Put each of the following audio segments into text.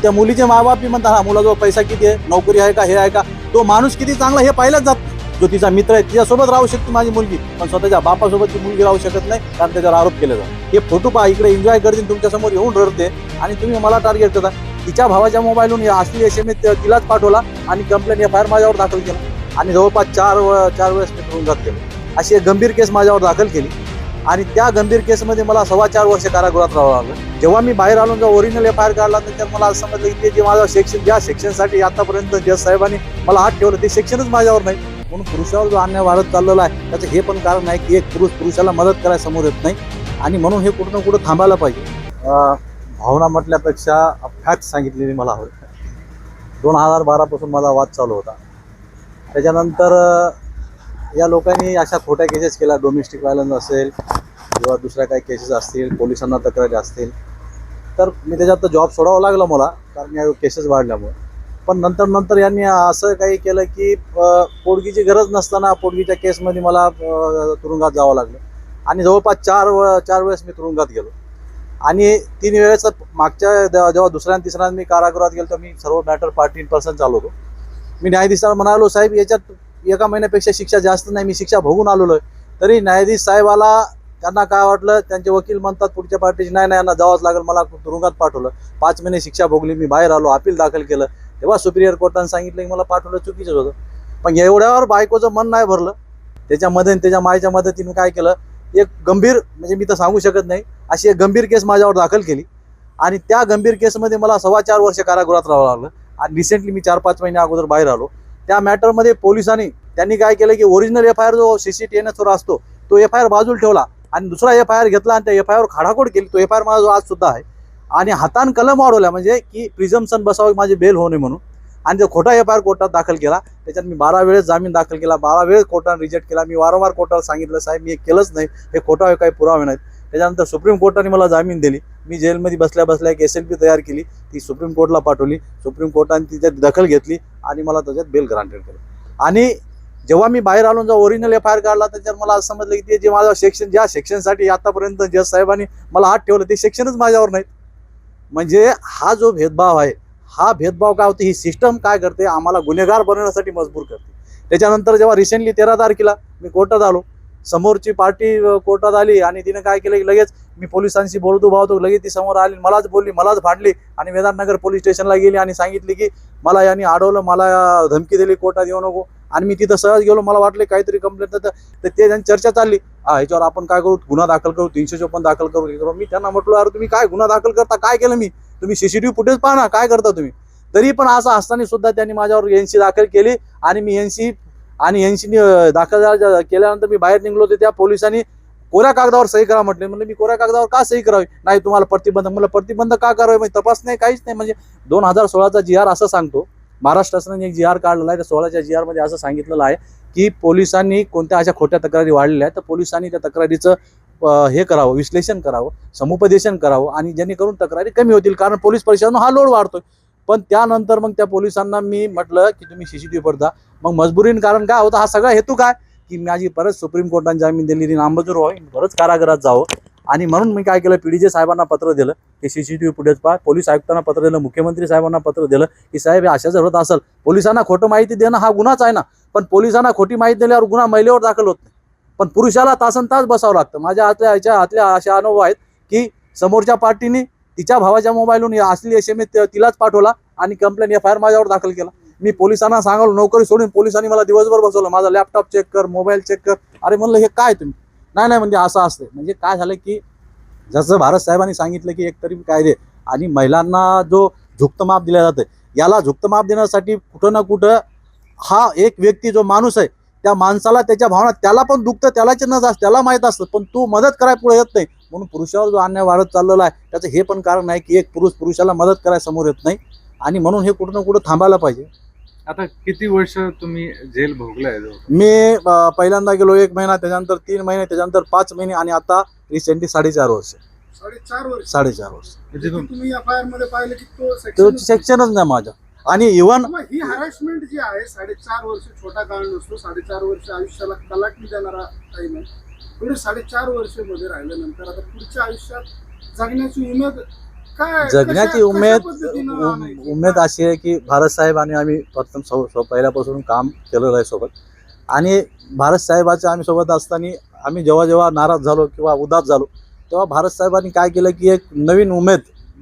त्या मुलीचे मायबापी म्हणतात हा मुलाजवळ पैसा किती आहे, नोकरी आहे का, हे आहे का, तो माणूस किती चांगला हे पाहिलंच जात नाही. जो तिचा मित्र आहे तिच्यासोबत राहू शकते माझी मुलगी, पण स्वतःच्या बापासोबत ती मुलगी राहू शकत नाही, कारण त्याच्यावर आरोप केले जातात. हे फोटो पहा, इकडे एन्जॉय करतील, तुमच्या समोर येऊन रडते आणि तुम्ही मला टार्गेट करता. तिच्या भावाच्या मोबाईलवरून असली SMS तिलाच पाठवला आणि कंप्लेंट FIR माझ्यावर दाखल केला आणि जवळपास चार वेळेस मी तुरुंगात गेलो. अशी एक गंभीर केस माझ्यावर दाखल केली आणि त्या गंभीर केसमध्ये मला 4.25 वर्ष कारागृहात राहावं लागलं. जेव्हा मी बाहेर आलो, जेव्हा ओरिजिनल FIR काढला तर मला असं समजलं की ते जे माझं सेक्शन, ज्या सेक्शनसाठी आतापर्यंत जज साहेबांनी मला हात ठेवलं ते सेक्शनच माझ्यावर नाही. म्हणून पुरुषावर जो अन्याय वाढत चाललेला आहे त्याचं हे पण कारण आहे की एक पुरुषाला मदत करायला समोर येत नाही आणि म्हणून हे कुठं ना कुठं थांबायला पाहिजे. भावना म्हटल्यापेक्षा फॅक्ट सांगितलेली मला हवं. 2012 पासून माझा वाद चालू होता. त्याच्यानंतर या लोकांनी अशा खोट्या केसेस केल्या, डोमेस्टिक व्हायलन्स असेल किंवा दुसऱ्या काही केसेस असतील, पोलिसांना तक्रारी असतील, तर मी त्याच्यात जॉब सोडावं लागलं मला, कारण या केसेस वाढल्यामुळे. पण नंतर यांनी असं काही केलं की पोडगीची गरज नसताना पोडगीच्या केसमध्ये मला तुरुंगात जावं लागलं आणि जवळपास चार वेळेस मी तुरुंगात गेलो आणि 3 वेळेस मागच्या जेव्हा दुसऱ्या आणि तिसऱ्या मी कारागृहात गेलो तर मी सर्व मॅटर पार्टी इन पर्सन चालू होतो. मी न्यायाधीशाला म्हणालो, साहेब याच्यात 1 महिन्यापेक्षा शिक्षा जास्त नाही, मी शिक्षा भोगून आलेलो आहे. तरी न्यायाधीश साहेबाला त्यांना काय वाटलं, त्यांचे वकील म्हणतात पुढच्या पार्टीची, नाही यांना जावंच लागेल, मला तुरुंगात पाठवलं. 5 महिने शिक्षा भोगली, मी बाहेर आलो, अपील दाखल केलं. तेव्हा सुपिरियर कोर्टाने सांगितलं की मला पाठवलं चुकीचं होतं. पण एवढ्यावर बायकोचं मन नाही भरलं. त्याच्यामध्ये त्याच्या मायच्या मदतीने काय केलं, एक गंभीर, म्हणजे मी तर सांगू शकत नाही, अशी एक गंभीर केस माझ्यावर दाखल केली आणि त्या गंभीर केसमध्ये मला 4.25 वर्ष कारागृहात राहावं लागलं आणि रिसेंटली मी 4-5 महिने अगोदर बाहेर आलो. त्या मॅटरमध्ये पोलिसांनी त्यांनी काय केलं की ओरिजिनल FIR जो CCTNS असतो तो FIR बाजूला ठेवला आणि दुसरा FIR घेतला आणि त्या FIR खाडाखोड केली. तो FIR माझा जो आज सुद्धा आहे आणि हातान कलम वाढवल्या, म्हणजे की प्रिझम्पशन बसावं माझी बेल होणे म्हणून, आणि जो खोटा FIR कोर्टात दाखल केला. त्याच्यात मी 12 वेळेस जामीन दाखल केला, 12 वेळेस कोर्टाने रिजेक्ट केला. मी वारंवार कोर्टाला सांगितलं, साहेब मी हे केलंच नाही, हे खोटा काही पुरावे नाहीत. त्याच्यानंतर सुप्रीम कोर्टाने मला जामीन दिली. मी जेलमध्ये बसल्या एक SLP तयार केली, ती सुप्रीम कोर्टला पाठवली. सुप्रीम कोर्टाने तिच्यात दखल घेतली आणि मला त्याच्यात बेल ग्रांटेड केलं. आणि जेव्हा मी बाहेर आलो, जेव्हा ओरिजिनल FIR काढला त्याच्यावर मला असं समजलं की ते जे माझं सेक्शन, ज्या सेक्शनसाठी आतापर्यंत जज साहेबांनी मला हात ठेवलं ते सेक्शनच माझ्यावर नाहीत. म्हणजे हा जो भेदभाव आहे, हा भेदभाव काय होते, ही सिस्टम काय करते, आम्हाला गुन्हेगार बनवण्यासाठी मजबूर करते. त्याच्यानंतर जेव्हा रिसेंटली 13 तारखेला मी कोर्टात आलो, समोरची पार्टी कोर्टात आली आणि तिने काय केलं की लगेच मी पोलिसांशी बोलतो लगेच ती समोर आली, मलाच बोलली, मलाच भांडली आणि वेदांतनगर पोलीस स्टेशनला गेली आणि सांगितली की मला यांनी अडवलं, मला धमकी दिली, कोर्टात येऊ नको. आणि मी तिथं सहज गेलो, मला वाटले काहीतरी कंप्लेंट, तर ते त्यांची चर्चा चालली, ह्याच्यावर आपण काय करू, गुन्हा दाखल करू, 354 दाखल करू. मी त्यांना म्हटलं, अरे तुम्ही काय गुन्हा दाखल करता, काय केलं मी, तुम्ही CCTV फुटेज पाहा ना, काय करता तुम्ही. तरी पण असं असताना सुद्धा त्यांनी माझ्यावर NC दाखल केली आणि मी NC दाखल केल्यानंतर मी बाहेर निघलो. तर त्या पोलिसांनी कोऱ्या कागदावर सही करा म्हटले. म्हणजे मी कोऱ्या कागदावर का सही करावी, नाही तुम्हाला प्रतिबंधक. मला प्रतिबंध का करावे, म्हणजे तपास नाही, काहीच नाही. म्हणजे 2016चा GR असं सांगतो, महाराष्ट्र शासनाने एक GR काढलेला आहे. त्या 16च्या GR मध्ये असं सांगितलेलं आहे की पोलिसांनी कोणत्या अशा खोट्या तक्रारी वाढलेल्या आहेत तर पोलिसांनी त्या तक्रारीचं हे करावं, विश्लेषण करावं, समुपदेशन करावं आणि जेणेकरून तक्रारी कमी होतील, कारण पोलीस प्रशासनानं हा लोड वाढतोय. पण त्यानंतर मग त्या पोलिसांना मी म्हटलं की तुम्ही CCTV पडता. मग मजबुरीन कारण काय होता, हा सगळा हेतू काय की माझी परत सुप्रीम कोर्टाने जामीन दिली, नामंजूर व्हावी, परत कारागृहात जावं. आणि म्हणून मी काय केलं, PDJ साहेबांना पत्र दिलं की CCTV फुटेज पहा, पोलीस आयुक्तांना पत्र दिलं, मुख्यमंत्री साहेबांना पत्र दिलं की साहेब अशा जर होत असेल, पोलिसांना खोटं माहिती देणं हा गुन्हाच आहे ना, पण पोलिसांना खोटी माहिती दिल्यावर गुन्हा महिलेवर दाखल होत नाही, पण पुरुषाला तासनतास बसावं लागतं. माझ्या हातल्या अशा अनुभव आहेत की समोरच्या पार्टीने तिच्या भावाच्या मोबाईलवरून असली SMS तिलाच पाठवला आणि कंप्लेंट FIR माझ्यावर दाखल केला. मी पोलिसांना सांगालो, नोकरी सोडून पोलिसांनी मला दिवसभर बसवलं, माझा लॅपटॉप चेक कर, मोबाईल चेक कर. अरे म्हणलं हे काय तुम्ही, नाही म्हणजे असं असतं. म्हणजे काय झालं की जसं भारत साहेबांनी सांगितलं की एकतरी कायदे आणि महिलांना जो झुकतं दिलं जातं, याला झुकतं देण्यासाठी कुठं ना कुठं हा एक व्यक्ती जो माणूस आहे त्या माणसाला त्याच्या भावना, त्याला पण दुखतं, त्यालाच न जास्त त्याला माहीत असतं, पण तू मदत करायला पुढे येत नाही. म्हणून पुरुषावर जो अन्याय वाढत चाललेला आहे त्याचं हे पण कारण आहे की एक पुरुषाला मदत करायला समोर येत नाही आणि म्हणून हे कुठं ना कुठं थांबायला पाहिजे. आता किती वर्ष तुम्ही जेल भोगलाय? मी पहिल्यांदा गेलो 1 महिना, त्याच्यानंतर 3 महिने, त्याच्यानंतर 5 महिने आणि आता रिसेंटली 4.5 वर्ष. 4.5 वर्ष. म्हणजे तुम्ही FIR मध्ये पाहिलं की तो सेक्शनच नाही माझा. आणि इव्हन ही हॅरेसमेंट जी आहे, 4.5 वर्ष छोटा काळ नसतो. 4.5 वर्ष आयुष्याला कलाटणी देणारा टाइम आहे. पुढे 4.5 वर्ष मध्ये राहिल्यानंतर आता पुढच्या आयुष्यात जगण्याची उमेद काय जगण्याची कशा उमेद पद्धतीनं आणायची? उमेद अशी आहे की भारत साहेब आणि आम्ही प्रथम पहिल्यापासून काम केलेलं आहे सोबत. आणि भारत साहेबाच्या आम्ही सोबत असताना आम्ही जेव्हा जेव्हा नाराज झालो किंवा उदास झालो तेव्हा भारत साहेबांनी काय केलं की एक नवीन उमेद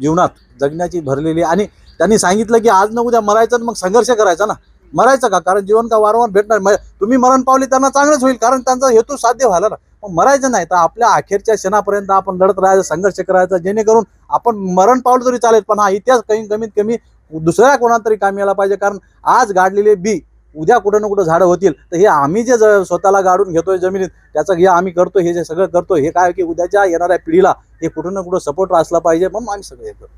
जीवनात जगण्याची भरलेली. आणि त्यांनी सांगितलं की आज न उद्या मरायचं आणि मग संघर्ष करायचा ना. मरायचं का, कारण जीवन का वारंवार भेटणार. तुम्ही मरण पावले त्यांना चांगलंच होईल, कारण त्यांचा हेतू साध्य व्हायला ना. मग मरायचं नाही तर आपल्या अखेरच्या क्षणापर्यंत आपण लढत राहायचं, संघर्ष करायचा, जेणेकरून आपण मरण पावलं तरी चालेल पण हा इतिहास कमीत कमी दुसऱ्या कोणाला तरी कामी यायला पाहिजे. कारण आज गाडलेले बी उद्या कुठं ना कुठं झाडं होतील. तर हे आम्ही जे स्वतःला गाडून घेतोय जमिनीत त्याचं हे आम्ही करतो, हे जे सगळं करतो हे काय की उद्याच्या येणाऱ्या पिढीला हे कुठं ना कुठं सपोर्ट असला पाहिजे म्हणून आम्ही सगळं हे करतो.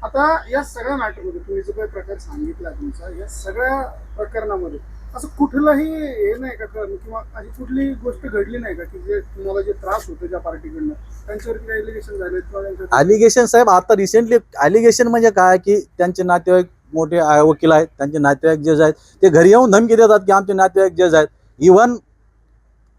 आता या सगळ्या मॅटरमध्ये तुम्ही जो काही प्रकार सांगितला तुमचा, या सगळ्या प्रकरणामध्ये असं कुठलंही हे नाही का किंवा अशी कुठली गोष्ट घडली नाही का की जे तुम्हाला जे त्रास होतो ज्या पार्टीकडनं त्यांच्यावरती काही एलिगेशन झाले किंवा त्यांच्या ॲलिगेशन साहेब आता रिसेंटली ॲलिगेशन म्हणजे काय की त्यांचे नातेवाईक मोठे वकील आहेत, त्यांचे नातेवाईक जज आहेत, ते घरी येऊन धमकी देतात की आमचे नातेवाईक जज आहेत. इव्हन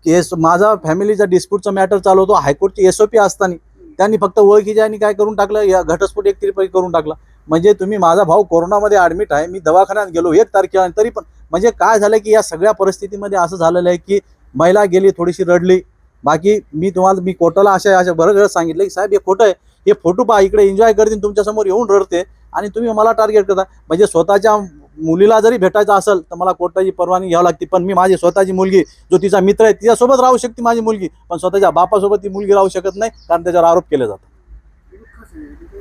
केस माझा फॅमिलीचा डिस्प्यूटचा मॅटर चालू होतो, हायकोर्टची SOP असताना त्यांनी फक्त ओळखीच्या आणि काय करून टाकलं, या घटस्फोट एकतरी करून टाकला. म्हणजे तुम्ही माझा भाऊ कोरोनामध्ये ॲडमिट आहे, मी दवाखान्यात गेलो 1 तारखेला, तरी पण म्हणजे काय झालं की या सगळ्या परिस्थितीमध्ये असं झालेलं आहे की महिला गेली थोडीशी रडली. बाकी मी कोर्टाला अशा बरं वेळेस सांगितलं की साहेब हे खोटं आहे, हे फोटो पहा, इकडे एन्जॉय करतील तुमच्यासमोर येऊन रडते आणि तुम्ही मला टार्गेट करता. म्हणजे स्वतःच्या मुलीला जरी भेटायचं असेल तर मला कोर्टाची परवानगी घ्यावी लागते, पण मी माझी स्वतःची मुलगी जो तिचा मित्र आहे तिच्यासोबत राहू शकते माझी मुलगी, पण स्वतःच्या बापासोबत ती मुलगी राहू शकत नाही, कारण त्याच्यावर आरोप केले जातात.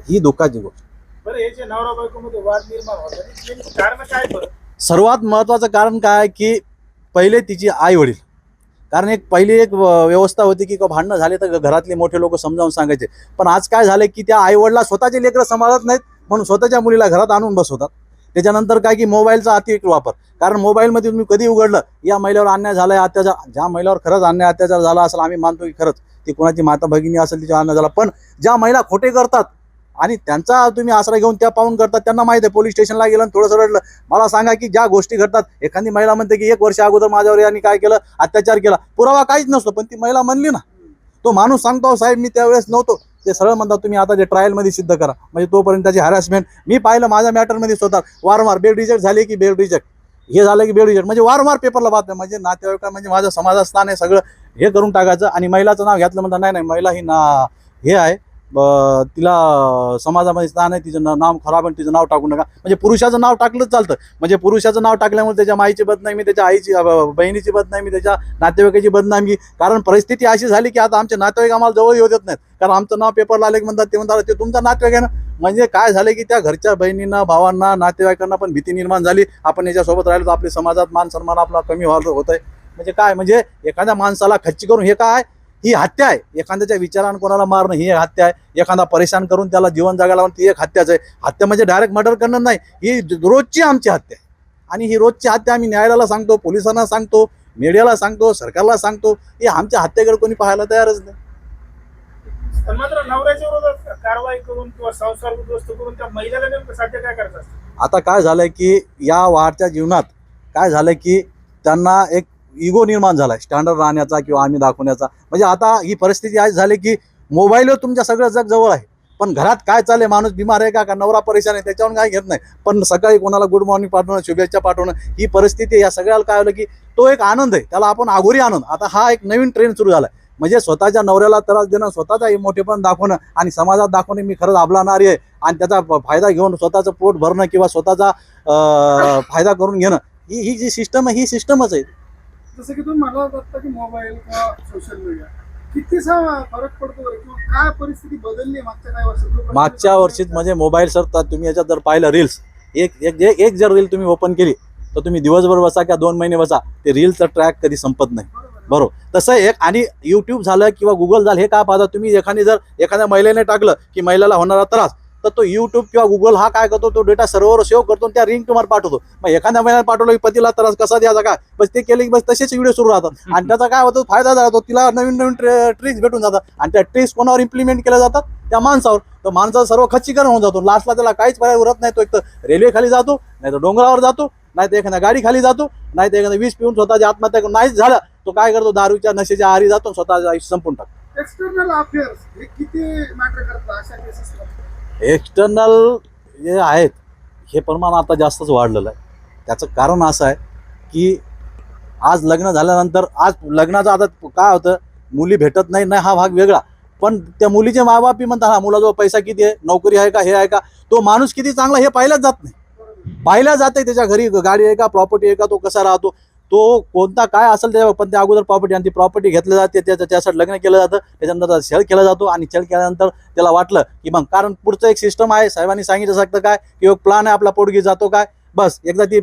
ही दुःखाची गोष्ट. बरं, हे जे नवरा बायकोमध्ये वाद निर्माण होतात कारण काय बरं? सर्वात महत्त्वाचं कारण काय आहे की पहिले तिची आई वडील, कारण पहिली एक व्यवस्था होती की भांडणं झाले तर घरातले मोठे लोक समजावून सांगायचे. पण आज काय झालं की त्या आईवडिला स्वतःचे लेकरं सांभाळत नाहीत म्हणून स्वतःच्या मुलीला घरात आणून बसवतात. त्याच्यानंतर काय की मोबाईलचा अतिरेक वापर, कारण मोबाईलमध्ये तुम्ही कधी उघडलं या महिलेवर अन्याय झाला आहे, अत्याचार, ज्या महिलेवर खरंच अन्याय अत्याचार झाला असेल आम्ही मानतो की खरंच ती कोणाची माता भगिनी असेल तिचा अन्याय झाला, पण ज्या महिला खोटे करतात आणि त्यांचा तुम्ही आसरा घेऊन त्या पाहून करतात त्यांना माहिती आहे. पोलीस स्टेशनला गेलं आणि थोडंसं रडलं, मला सांगा की ज्या गोष्टी घडतात, एखादी महिला म्हणते की 1 वर्ष अगोदर माझ्यावर यांनी काय केलं, अत्याचार केला, पुरावा काहीच नसतो, पण ती महिला म्हणली ना, तो माणूस सांगतो साहेब मी त्यावेळेस नव्हतो, ते सरळ म्हणतात तुम्ही आता जे ट्रायलमध्ये सिद्ध करा. म्हणजे तोपर्यंत त्याची हॅरॅसमेंट मी पाहिलं माझ्या मॅटरमध्ये स्वतः वारंवार बेल रिजेक्ट झाले की बेल रिजेक्ट, हे झालं की बेल रिजेक्ट, म्हणजे वारंवार पेपरला बातम्या. म्हणजे नातेवाईक म्हणजे माझं समाजात स्थान आहे सगळं हे करून टाकायचं. आणि महिलाचं नाव घेतलं म्हणतात नाही महिला ही हे आहे, तिला समाजामध्ये स्थान आहे, तिचं नाव खराब आहे, तिचं नाव टाकू नका. म्हणजे पुरुषाचं नाव टाकलंच चालतं. म्हणजे पुरुषाचं नाव टाकल्यामुळे त्याच्या माईची बदनामी, त्याच्या आईची बहिणीची बदनामी, त्याच्या नातेवाईकाची बदनामी. कारण परिस्थिती अशी झाली की आता आमचे नातेवाईक आम्हाला जवळ येऊ देत नाहीत, कारण आमचं नाव पेपरला आले की म्हणतात ते म्हणतात ते तुमचा नातेवाईक आहे ना. म्हणजे काय झालं की त्या घरच्या बहिणींना, भावांना, नातेवाईकांना पण भीती निर्माण झाली, आपण याच्यासोबत राहिलो तर आपल्या समाजात मान सन्मान आपला कमी होत आहे. म्हणजे काय, म्हणजे एखाद्या माणसाला खच्ची करून हे काय, ही हत्या आहे. एखाद्याच्या विचारानं कोणाला मारणं ही एक हत्या आहे. एखादा परेशान करून त्याला जीवन जगायला लावून ती एक हत्याच आहे. हत्या म्हणजे डायरेक्ट मर्डर करणं नाही, ही रोजची आमची हत्या आहे. आणि ही रोजची हत्या आम्ही न्यायालयाला सांगतो, पोलिसांना सांगतो, मीडियाला सांगतो, सरकारला सांगतो, ही आमच्या हत्येकडे कोणी पाहायला तयारच नाही. पण मात्र नवऱ्याच्या विरोधात कारवाई करून किंवा संसार उद्ध्वस्त करून त्या महिलेला नेमकं साध्य काय करायचं असतं? आता काय झालंय की या वाढत्या जीवनात काय झालंय की त्यांना एक इगो निर्माण झालाय, स्टँडर्ड राहण्याचा किंवा आम्ही दाखवण्याचा. म्हणजे आता ही परिस्थिती आज झाली की मोबाईलवर तुमच्या सगळं जग जवळ आहे, पण घरात काय चाललंय, माणूस बिमार आहे का नवरा परेशान आहे त्याच्यावर काय घेत नाही. पण सकाळी कोणाला गुड मॉर्निंग पाठवणं, शुभेच्छा पाठवणं, ही परिस्थिती या सगळ्याला काय होलं की तो एक आनंद आहे, त्याला आपण आघोरी आनंद. आता हा एक नवीन ट्रेंड सुरू झालाय. म्हणजे स्वतःच्या नवऱ्याला त्रास देणं, स्वतःचा मोठेपण दाखवणं आणि समाजात दाखवणे मी खरंच आबला नारी आहे, आणि त्याचा फायदा घेऊन स्वतःचं पोट भरणं किंवा स्वतःचा फायदा करून घेणं, ही जी सिस्टम आहे ही सिस्टमच आहे. जसं की तुम्ही म्हणाला होता की मोबाईल किंवा सोशल मीडिया कितीसा फरक पडतो बरं, किंवा काय परिस्थिती बदलली मागच्या काही वर्षात? मागच्या वर्षीत म्हणजे मोबाईल सर तुम्ही याच्यात जर पाहिलं रील्स, एक जर रील तुम्ही ओपन केली तर तुम्ही दिवसभर बसा किंवा 2 महिने बसा, ते रीलचं ट्रॅक कधी संपत नाही. बरोबर, तसं एक. आणि यूट्यूब झालं किंवा गुगल झालं, हे काय पाहता तुम्ही, एखाद्या महिलेने टाकलं की महिलेला होणारा त्रास, तर तो यूट्यूब किंवा गुगल हा काय करतो, तो डेटा सर्व्हरवर सेव्ह करतो आणि त्या रिंग तुम्हाला पाठवतो. मग एखाद्या महिन्यात पाठवलं की पतीला त्रास कसा द्यायचा काय, बस ते केले की बस तसेच व्हिडिओ सुरू राहतात. आणि त्याचा काय होतो, फायदा जातो, तिला नवीन ट्रिक्स भेटून जातात. आणि त्या ट्रिक्स कोणावर इम्प्लिमेंट केल्या जातात, त्या माणसावर. तर माणसाचं सर्व खच्चीकरण होऊन जातो. लास्टला त्याला काहीच पर्याय उरत नाही. तो एक तर रेल्वे खाली जातो, नाही तर डोंगरावर जातो, नाही तर एखाद्या गाडी खाली जातो, नाही तर एखादा वीज पिऊन स्वतःची आत्महत्या करून, नाहीच झालं तो काय करतो, दारूच्या नशेच्या आहारी जातो, स्वतःचं आयुष्य संपून टाकतो. एक्सटर्नल अफेअर्स हे किती मॅटर करतात अशा केसेसला? एक्सटर्नल जे आहेत हे प्रमाण आता जास्तच वाढलेलं आहे. त्याचं कारण असं आहे की आज लग्न झाल्यानंतर आज लग्नाचं आता काय होतं, मुली भेटत नाही ना हा भाग वेगळा, पण त्या मुलीचे मायबापही म्हणतात हा मुलाजवळ पैसा किती आहे, नोकरी आहे का, हे आहे का, तो माणूस किती चांगला हे पाहिलंच जात नाही. पाहिलं जाते त्याच्या घरी गाडी आहे का, प्रॉपर्टी आहे का, तो कसा राहतो, तो कोणता काय असेल त्याच्या, पण त्या अगोदर प्रॉपर्टी आणि ती प्रॉपर्टी घेतली जाते, त्यासाठी लग्न केलं जातं, त्याच्यानंतर छळ केला जातो आणि छळ केल्यानंतर त्याला वाटलं की मग कारण पुढचं एक सिस्टम आहे, साहेबांनी सांगितलं शकतं काय की एक प्लान आहे आपला, पोटगी जातो काय, बस एकदा ती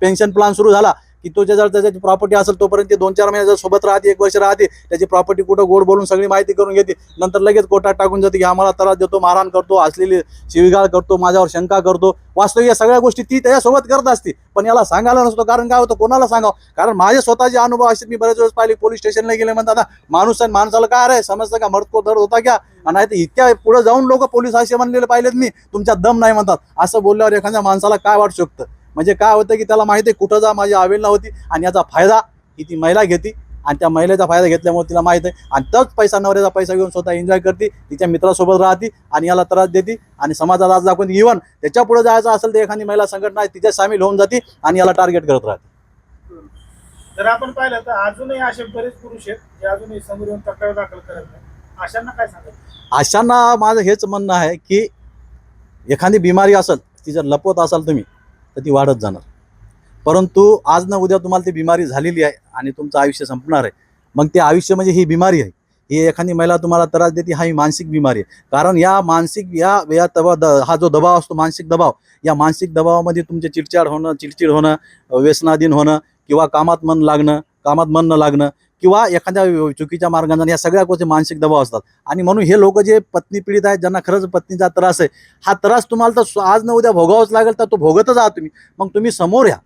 पेन्शन प्लान सुरू झाला की तो जर त्याची प्रॉपर्टी असेल तोपर्यंत 2-4 महिने जर सोबत राहते, 1 वर्ष राहते, त्याची प्रॉपर्टी कुठं गोड बोलून सगळी माहिती करून घेते, नंतर लगेच कोर्टात टाकून जाते की आम्हाला त्रास देतो, मारहाण करतो, असलेली शिवीगाळ करतो, माझ्यावर शंका करतो. वास्तविक या सगळ्या गोष्टी ती त्याच्यासोबत करत असते, पण याला सांगायला नसतो. कारण काय होतं, कोणाला सांगावं, कारण माझे स्वतःचे अनुभव असे मी बरेच वेळेस पाहिले. पोलीस स्टेशनला गेले म्हणतात माणूस आणि माणसाला काय रे समजतं का, मर्द को दर्द होता क्या, नाही तर इतक्या पुढे जाऊन लोक पोलीस असे म्हणलेले पाहिलेत मी, तुमच्यात दम नाही म्हणतात. असं बोलल्यावर एखाद्या माणसाला काय वाटू शकतं. म्हणजे काय होतं की त्याला माहिती आहे कुठं जा माझी अवेलना होती आणि याचा फायदा ही ती महिला घेते आणि त्या महिलेचा फायदा घेतल्यामुळे तिला माहिती आहे आणि तोच पैसा, नवऱ्याचा पैसा घेऊन स्वतः एन्जॉय करते, तिच्या मित्रासोबत राहते आणि याला त्रास देते आणि समाजाला आज दाखवून इव्हन त्याच्या पुढे जायचं असेल तर एखादी महिला संघटना आहे तिच्यात सामील होऊन जाते आणि याला टार्गेट करत राहते. जर आपण पाहिलं तर अजूनही असे बरेच पुरुष आहेत जे अजूनही समोर येऊन तक्रार दाखल करत नाही. अशांना काय सांगायचं? अशांना माझं हेच म्हणणं आहे की एखादी बिमारी असेल ती जर लपवत असाल तुम्ही तर ती वाढत जाणार, परंतु आज ना उद्या तुम्हाला ती बिमारी झालेली आहे आणि तुमचं आयुष्य संपणार आहे. मग ते आयुष्य म्हणजे ही बिमारी आहे, ही एखादी महिला तुम्हाला त्रास देते, हा ही मानसिक बिमारी आहे. कारण या मानसिक हा जो दबाव असतो, मानसिक दबाव, या मानसिक दबावामध्ये तुमचे चिडचिड होणं, व्यसनाधीन होणं किंवा कामात मन न लागणं किंवा एखाद्या चुकीच्या मार्गाने, या सगळ्या गोष्टी मानसिक दबाव असतात. आणि म्हणून हे लोक जे पत्नी पीडित आहेत, ज्यांना खरंच पत्नीचा त्रास आहे, हा त्रास तुम्हाला तर आज न उद्या भोगावंच लागेल, तर तो भोगतच आहात तुम्ही. मग तुम्ही समोर या,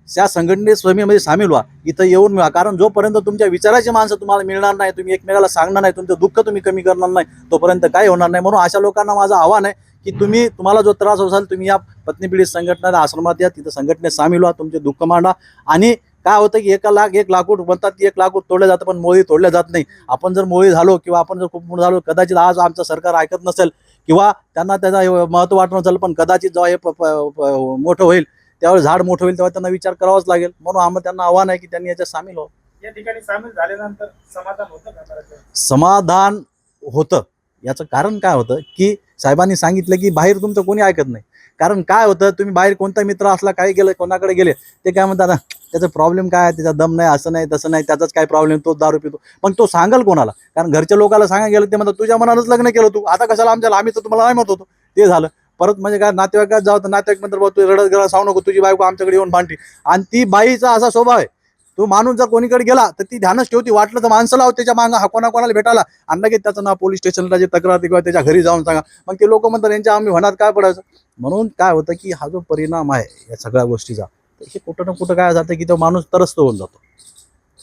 त्या संघटनेत स्वयंमध्ये सामील व्हा, इथं येऊन मिळा. कारण जोपर्यंत तुमच्या विचाराची माणसं तुम्हाला मिळणार नाही, तुम्ही एकमेकाला सांगणार नाही, तुमचं दुःख तुम्ही कमी करणार नाही, तोपर्यंत काही होणार नाही. म्हणून अशा लोकांना माझं आव्हान आहे की तुम्हाला जो त्रास असाल, तुम्ही या पत्नी पीडित संघटनेला आश्रमात या, तिथं संघटनेत सामील व्हा, तुमचे दुःख मांडा. आणि काय होतं की 1 लाकूड म्हणतात की 1 लाकूड तोडलं जातं पण मोळी तोडल्या जात नाही. आपण जर मोळी झालो किंवा आपण जर खूप मोठं झालो, कदाचित आज आमचं सरकार ऐकत नसेल किंवा त्यांना त्याचा महत्त्व वाटत नसेल, पण कदाचित जेव्हा हे मोठं होईल, त्यावेळेस झाड मोठं होईल, तेव्हा त्यांना विचार करावाच लागेल. म्हणून आम्हाला त्यांना आव्हान आहे की त्यांनी याच्यात सामील व्हावं. या ठिकाणी सामील झाल्यानंतर समाधान होतं का बऱ्याच वेळा? समाधान होतं. याचं कारण काय होतं की साहेबांनी सांगितलं की बाहेर तुमचं कोणी ऐकत नाही. कारण काय होतं, तुम्ही बाहेर कोणता मित्र असला, काही गेलं, कोणाकडे गेले, ते काय म्हणतात त्याचा प्रॉब्लेम काय आहे, त्याचा दम नाही, असं नाही तसं नाही, त्याचाच काय प्रॉब्लेम, तो दारू पितो. पण तो सांगाल कोणाला? कारण घरच्या लोकांना सांगायला गेलं ते म्हणतात तुझ्या मनानंच लग्न केलं तू, आता कशाला आम्ही तर तुम्हाला नाही म्हणत होतो. ते झालं. परत म्हणजे काय, नातेवाईकात जाऊ तर नातेवाईक म्हणतात तू रडत गेला सांगू नको, तुझी बायको आमच्याकडे येऊन भांडती. आणि ती बाईचा असा स्वभाव आहे, तो माणूस जर कोणीकडे गेला तर ती ध्यानच ठेवती, वाटलं तर माणसं लाव त्याच्या मागं, हा कोणाला भेटायला, आणि लगेच त्याचं नाव पोलीस स्टेशनला जे तक्रार किंवा त्याच्या घरी जाऊन सांगा. मग ते लोक म्हणतात यांच्या आम्ही होणार काय पडायचं. म्हणून काय होतं की हा जो परिणाम आहे या सगळ्या गोष्टीचा, हे कुठं ना कुठं काय जातं की तो माणूस त्रस्त होऊन जातो.